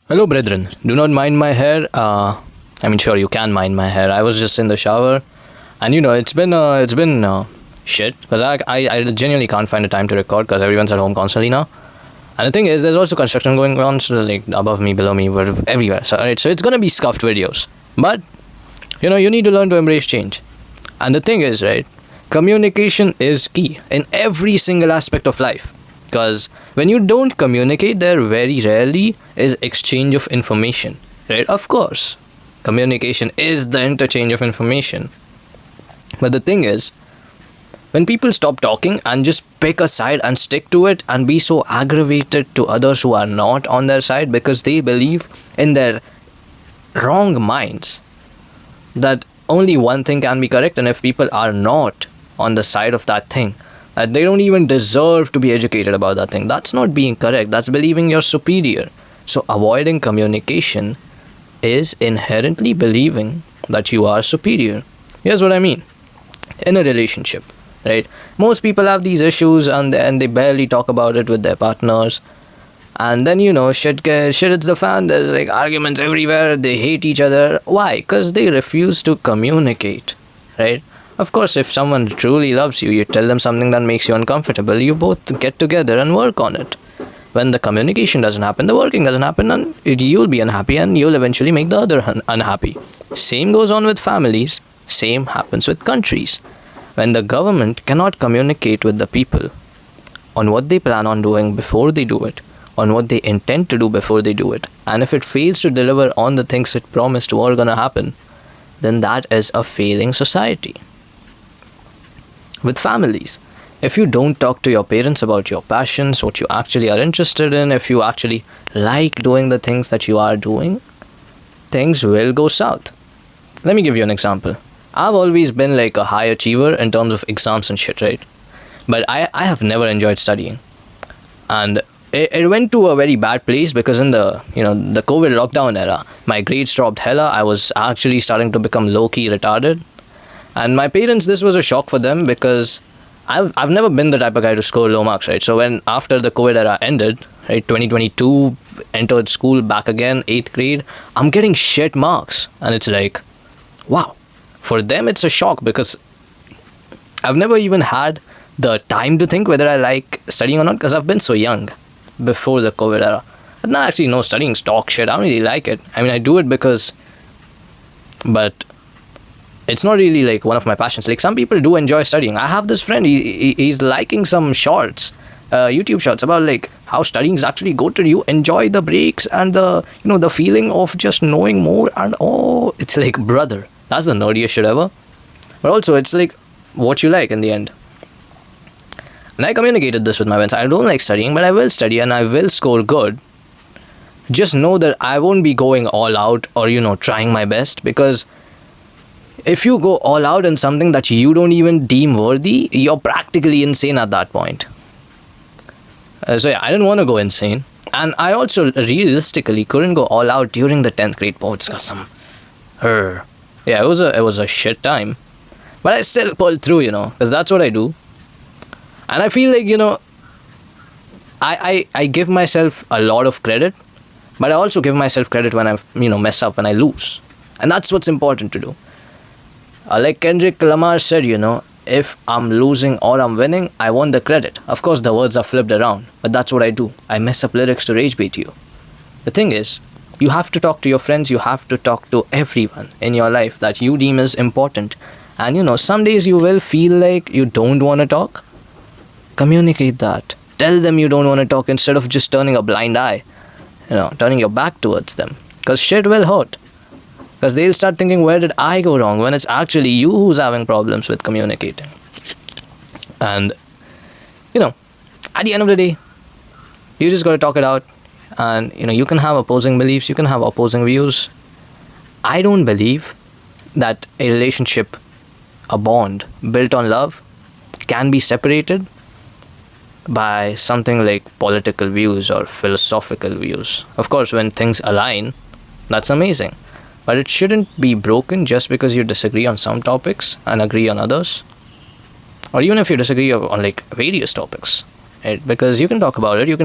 Hello, brethren. Do not mind my hair. Sure, you can mind my hair. I was just in the shower, and it's been shit because I genuinely can't find a time to record because everyone's at home constantly now. And the thing is, there's also construction going on, so like above me, below me, everywhere. So alright, so it's gonna be scuffed videos, but you need to learn to embrace change. And the thing is, right, communication is key in every single aspect of life. Because when you don't communicate, there very rarely is exchange of information, right? Of course, communication is the interchange of information. But the thing is, when people stop talking and just pick a side and stick to it and be so aggravated to others who are not on their side because they believe in their wrong minds that only one thing can be correct, and if people are not on the side of that thing, that they don't even deserve to be educated about that thing. That's not being correct. That's believing you're superior. So avoiding communication is inherently believing that you are superior. Here's what I mean. In a relationship, right? Most people have these issues and they barely talk about it with their partners. And then, shit hits the fan. There's like arguments everywhere. They hate each other. Why? Because they refuse to communicate, right? Of course, if someone truly loves you, you tell them something that makes you uncomfortable, you both get together and work on it. When the communication doesn't happen, the working doesn't happen, and you'll be unhappy and you'll eventually make the other unhappy. Same goes on with families, same happens with countries. When the government cannot communicate with the people on what they plan on doing before they do it, on what they intend to do before they do it, and if it fails to deliver on the things it promised were gonna happen, then that is a failing society. With families, if you don't talk to your parents about your passions, what you actually are interested in, if you actually like doing the things that you are doing, things will go south. Let me give you an example. I've always been like a high achiever in terms of exams and shit, right? But I have never enjoyed studying. And it went to a very bad place because in the COVID lockdown era, my grades dropped hella. I was actually starting to become low-key retarded. And my parents, this was a shock for them because I've never been the type of guy to score low marks, right? So when after the COVID era ended, right, 2022, entered school back again, 8th grade, I'm getting shit marks. And it's like, wow. For them, it's a shock because I've never even had the time to think whether I like studying or not because I've been so young before the COVID era. But now actually, no, studying's dog shit. I don't really like it. I mean, I do it but it's not really like one of my passions. Like some people do enjoy studying. I have this friend, he's liking some shorts, YouTube shorts about like how studying is actually good to you. Enjoy the breaks and the feeling of just knowing more, and it's like, brother, that's the nerdiest shit ever. But also it's like what you like in the end. And I communicated this with my friends. I don't like studying, but I will study and I will score good. Just know that I won't be going all out or trying my best, because if you go all out in something that you don't even deem worthy, you're practically insane at that point. So yeah, I didn't want to go insane. And I also realistically couldn't go all out during the 10th grade boards because yeah, it was a shit time. But I still pulled through, because that's what I do. And I feel like, I give myself a lot of credit, but I also give myself credit when I, mess up, when I lose. And that's what's important to do. Like Kendrick Lamar said, if I'm losing or I'm winning, I want the credit. Of course, the words are flipped around, but that's what I do. I mess up lyrics to rage bait you. The thing is, you have to talk to your friends, you have to talk to everyone in your life that you deem is important. And some days you will feel like you don't want to talk. Communicate that. Tell them you don't want to talk instead of just turning a blind eye. Turning your back towards them. Because shit will hurt. Because they'll start thinking, where did I go wrong? When it's actually you who's having problems with communicating. And, at the end of the day, you just got to talk it out. And, you can have opposing beliefs, you can have opposing views. I don't believe that a relationship, a bond built on love, can be separated by something like political views or philosophical views. Of course, when things align, that's amazing. But it shouldn't be broken just because you disagree on some topics and agree on others. Or even if you disagree on like various topics. Right? Because you can talk about it, you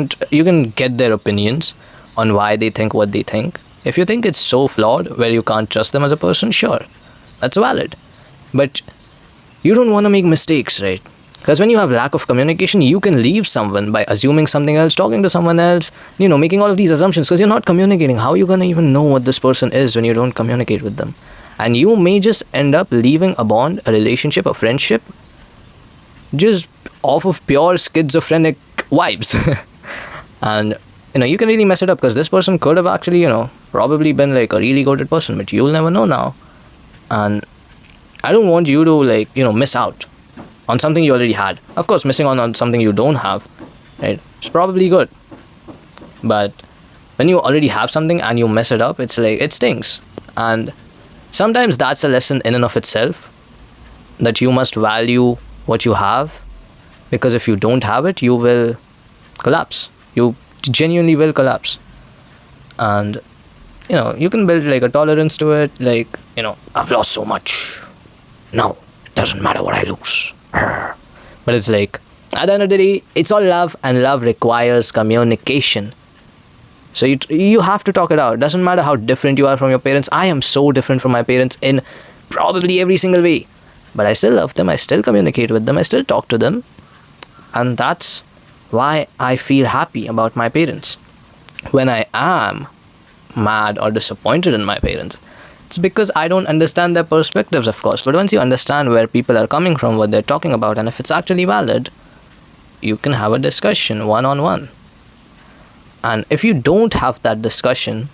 can get their opinions on why they think what they think. If you think it's so flawed where you can't trust them as a person, sure, that's valid. But you don't want to make mistakes, right? Because when you have lack of communication, you can leave someone by assuming something else, talking to someone else, making all of these assumptions because you're not communicating. How are you going to even know what this person is when you don't communicate with them? And you may just end up leaving a bond, a relationship, a friendship, just off of pure schizophrenic vibes. And, you can really mess it up because this person could have actually, probably been like a really goated person, but you'll never know now. And I don't want you to miss out on something you already had. Of course, missing on something you don't have, right? It's probably good. But when you already have something and you mess it up, it's like, it stings. And sometimes that's a lesson in and of itself, that you must value what you have, because if you don't have it, you will collapse. You genuinely will collapse. And, you can build like a tolerance to it, like, I've lost so much. Now, it doesn't matter what I lose. But it's like, at the end of the day, it's all love, and love requires communication. So you have to talk it out. Doesn't matter how different you are from your parents. I am so different from my parents in probably every single way. But I still love them. I still communicate with them. I still talk to them. And that's why I feel happy about my parents. When I am mad or disappointed in my parents, it's because I don't understand their perspectives, of course. But once you understand where people are coming from, what they're talking about, and if it's actually valid, you can have a discussion one-on-one. And if you don't have that discussion,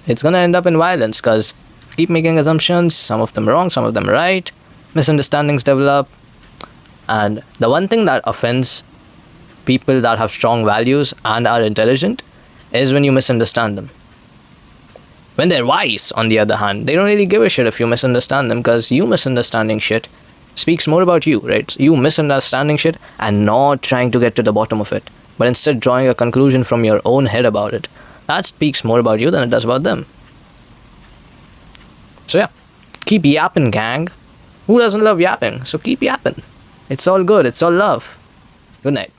it's going to end up in violence, because keep making assumptions, some of them wrong, some of them right, misunderstandings develop. And the one thing that offends people that have strong values and are intelligent is when you misunderstand them. When they're wise, on the other hand, they don't really give a shit if you misunderstand them, because you misunderstanding shit speaks more about you, right? You misunderstanding shit and not trying to get to the bottom of it, but instead drawing a conclusion from your own head about it. That speaks more about you than it does about them. So yeah, keep yapping, gang. Who doesn't love yapping? So keep yapping. It's all good. It's all love. Good night.